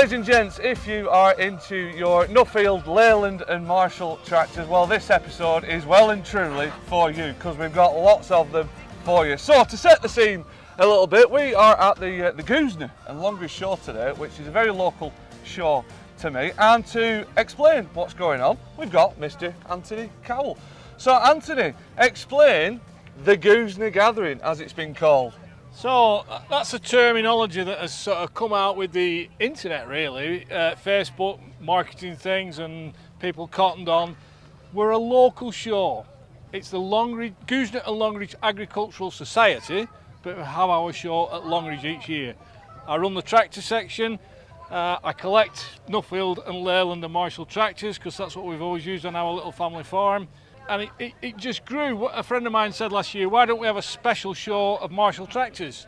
Ladies and gents, if you are into your Nuffield, Leyland and Marshall tractors, well, this episode is well and truly for you because we've got lots of them for you. So to set the scene a little bit, we are at the Goosney and Longridge show today, which is a very local show to me, and to explain what's going on, we've got Mr. Anthony Cowell. So Anthony, explain the Goosney Gathering as it's been called. So that's a terminology that has sort of come out with the internet, really. Facebook marketing things and people cottoned on. We're a local show. It's the Goosney and Longridge Agricultural Society, but we have our show at Longridge each year. I run the tractor section. I collect Nuffield and Leyland and Marshall tractors because that's what we've always used on our little family farm. And it just grew. A friend of mine said last year, why don't we have a special show of Marshall tractors?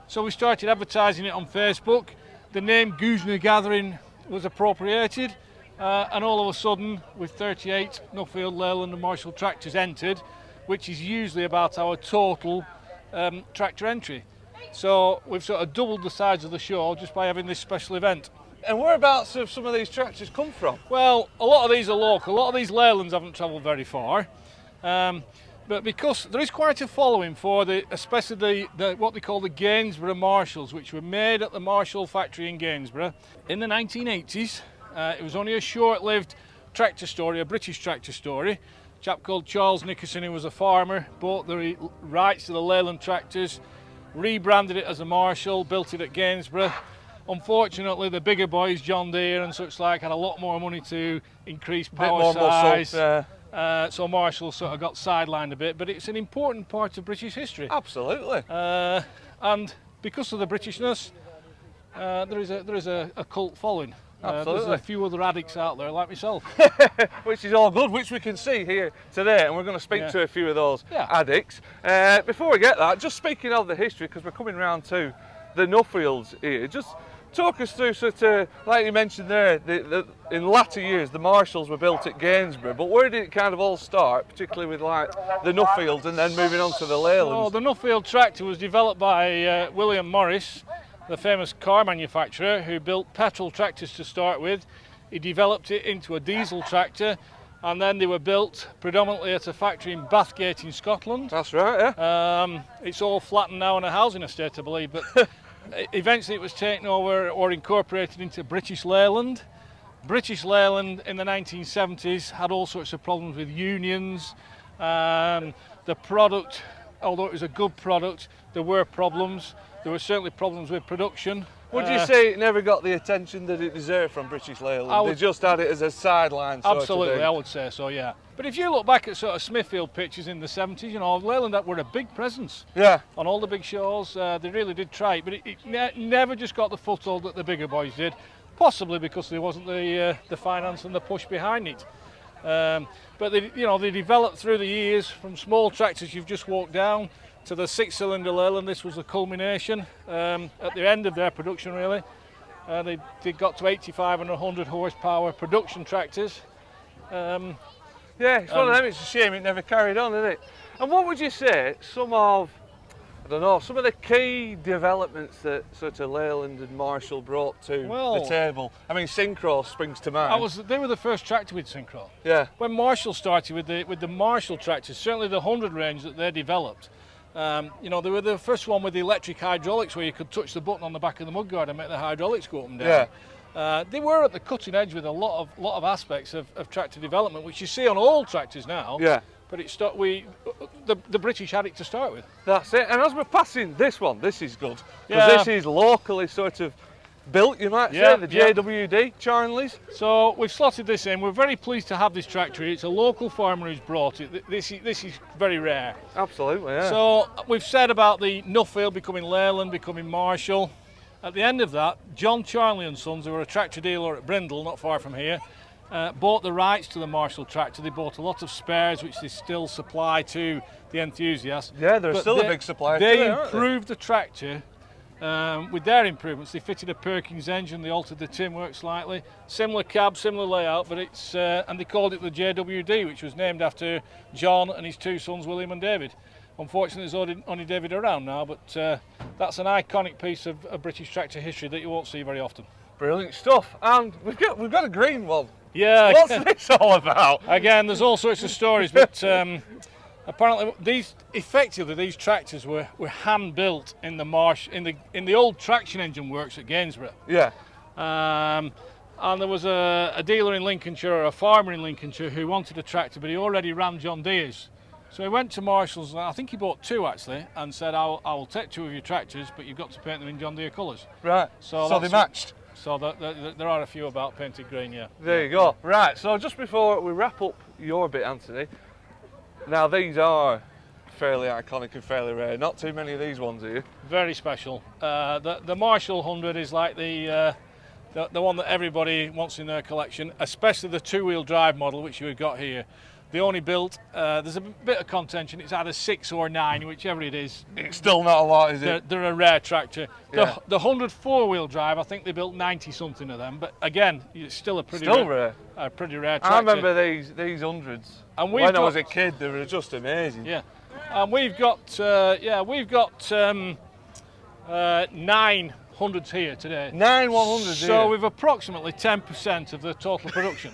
So we started advertising it on Facebook. The name Goosney Gathering was appropriated, and all of a sudden, with 38 Nuffield, Leyland and Marshall tractors entered, which is usually about our total tractor entry. So we've sort of doubled the size of the show just by having this special event. And whereabouts have some of these tractors come from? Well, a lot of these are local. A lot of these Leylands haven't travelled very far. But because there is quite a following for especially what they call the Gainsborough Marshalls, which were made at the Marshall factory in Gainsborough in the 1980s. It was only a short-lived tractor story, a British tractor story. A chap called Charles Nickerson, who was a farmer, bought the rights to the Leyland tractors, rebranded it as a Marshall, built it at Gainsborough. Unfortunately, the bigger boys, John Deere and such like, had a lot more money to increase power size. So Marshall sort of got sidelined a bit, but it's an important part of British history. Absolutely. And because of the Britishness, there is a cult following. Absolutely. There's a few other addicts out there like myself. Which is all good, which we can see here today, and we're going to speak to a few of those addicts. Before we get that, just speaking of the history, because we're coming round to the Nuffields here, just talk us through, sort of, like you mentioned there, in latter years the Marshalls were built at Gainsborough, but where did it kind of all start, particularly with like the Nuffields and then moving on to the Leylands? So the Nuffield tractor was developed by William Morris, the famous car manufacturer who built petrol tractors to start with. He developed it into a diesel tractor, and then they were built predominantly at a factory in Bathgate in Scotland. That's right, yeah. It's all flattened now in a housing estate, I believe, but eventually it was taken over or incorporated into British Leyland. British Leyland in the 1970s had all sorts of problems with unions. The product, although it was a good product, there were problems. There were certainly problems with production. Would you say it never got the attention that it deserved from British Leyland? They just had it as a sideline sort Absolutely, of thing. I would say so, yeah. But if you look back at sort of Smithfield pictures in the 70s, you know, Leyland were a big presence on all the big shows. They really did try it, but it never just got the foothold that the bigger boys did, possibly because there wasn't the finance and the push behind it. But they developed through the years from small tractors you've just walked down to the 6-cylinder Leyland. This was the culmination at the end of their production, really. They got to 85 and 100 horsepower production tractors. Yeah, it's one of them. It's a shame it never carried on, isn't it? And what would you say some of the key developments that sort of Leyland and Marshall brought to the table? I mean, Synchro springs to mind. They were the first tractor with Synchro. Yeah. When Marshall started with the Marshall tractors, certainly the 100 range that they developed, they were the first one with the electric hydraulics where you could touch the button on the back of the mudguard and make the hydraulics go up and down. Yeah. They were at the cutting edge with a lot of aspects of tractor development, which you see on all tractors now. Yeah. But the British had it to start with. That's it. And as we're passing this one, this is good because this is locally sort of built, you might say, the JWD Charnleys. So we've slotted this in. We're very pleased to have this tractor here. It's a local farmer who's brought it. This is very rare. Absolutely, yeah. So we've said about the Nuffield becoming Leyland, becoming Marshall. At the end of that, John Charnley and Sons, who were a tractor dealer at Brindle, not far from here, bought the rights to the Marshall tractor. They bought a lot of spares, which they still supply to the enthusiasts. Yeah, they're still a big supplier. They improved the tractor with their improvements. They fitted a Perkins engine, they altered the tin work slightly. Similar cab, similar layout, but and they called it the JWD, which was named after John and his two sons, William and David. Unfortunately, there's only David around now, but that's an iconic piece of British tractor history that you won't see very often. Brilliant stuff. And we've got a green one. Yeah. What's this all about? Again, there's all sorts of stories, but apparently these tractors were hand built in the marsh in the old traction engine works at Gainsborough. Yeah. And there was a dealer in Lincolnshire, or a farmer in Lincolnshire, who wanted a tractor, but he already ran John Deere's. So he went to Marshall's, I think he bought 2 actually, and said, I will take 2 of your tractors, but you've got to paint them in John Deere colours. Right, so they matched. So there are a few about painted green, yeah. There you go. Right, so just before we wrap up your bit, Anthony, now these are fairly iconic and fairly rare. Not too many of these ones, are you? Very special. The Marshall 100 is like the one that everybody wants in their collection, especially the 2-wheel drive model, which you've got here. They only built, there's a bit of contention, it's either 6 or 9, whichever it is. It's still not a lot, is it? They're a rare tractor. Yeah. The 100 4-wheel drive, I think they built 90 something of them, but again, it's still a pretty rare. A pretty rare tractor. I remember these hundreds. And when I was a kid, they were just amazing. Yeah, and we've got 9 hundreds here today. 9 100s. So we've approximately 10% of the total production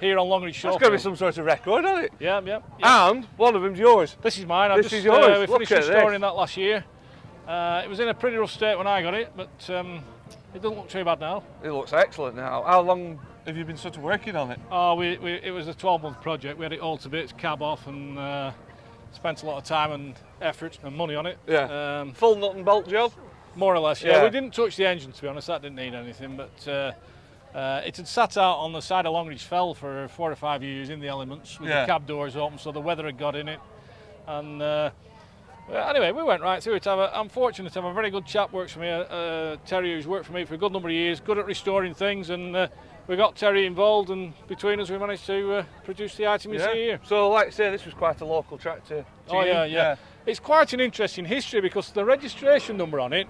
here on Longridge Shore. There's got to be some sort of record on it. Yeah. And one of them's yours. This is mine. This is yours. We finished restoring that last year. It was in a pretty rough state when I got it, but it doesn't look too bad now. It looks excellent now. How long have you been sort of working on it? Oh, it was a 12-month project. We had it all to bits, cab off, and spent a lot of time and effort and money on it. Yeah. Full nut and bolt job? More or less, yeah. We didn't touch the engine, to be honest. That didn't need anything, but it had sat out on the side of Longridge Fell for 4 or 5 years in the elements with the cab doors open, so the weather had got in it. And anyway, we went right through it. I'm fortunate to have a very good chap works for me, Terry, who's worked for me for a good number of years, good at restoring things, and we got Terry involved, and between us we managed to produce the item you see here. So, like I say, this was quite a local tractor to you. Yeah. It's quite an interesting history because the registration number on it,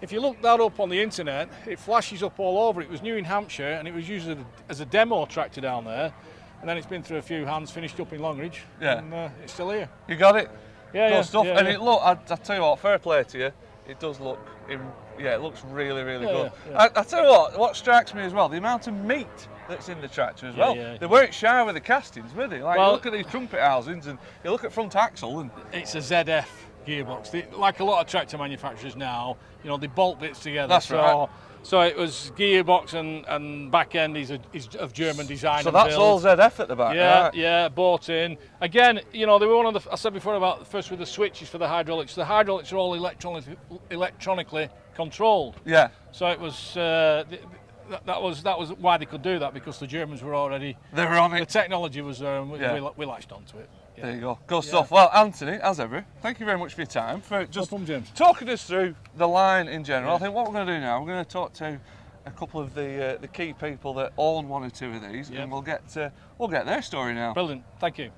if you look that up on the internet, it flashes up all over. It was new in Hampshire and it was used as a demo tractor down there, and then it's been through a few hands, finished up in Longridge, and it's still here. You got it? Yeah, stuff. And it look, I tell you what, fair play to you, it does look, it looks really, really good. Yeah. I tell you what strikes me as well, the amount of meat that's in the tractor as well. Yeah. They weren't shy with the castings, were they? Like, you look at these trumpet housings and you look at front axle and... It's a ZF gearbox. Like a lot of tractor manufacturers now, they bolt bits together. That's right. So it was gearbox and back end is of German design. So that's all ZF at the back, right? Yeah, bought in. Again, they were one of the, I said before about first with the switches for the hydraulics. The hydraulics are all electronically controlled. Yeah. So it was, that was why they could do that, because the Germans were already... They were on it. The technology was there and we latched onto it. Yeah. There you go. Good stuff. Well, Anthony, as ever, thank you very much for your time, for just talking us through the line in general. I think what we're going to do now, we're going to talk to a couple of the key people that own 1 or 2 of these, and we'll get their story now. Brilliant. Thank you.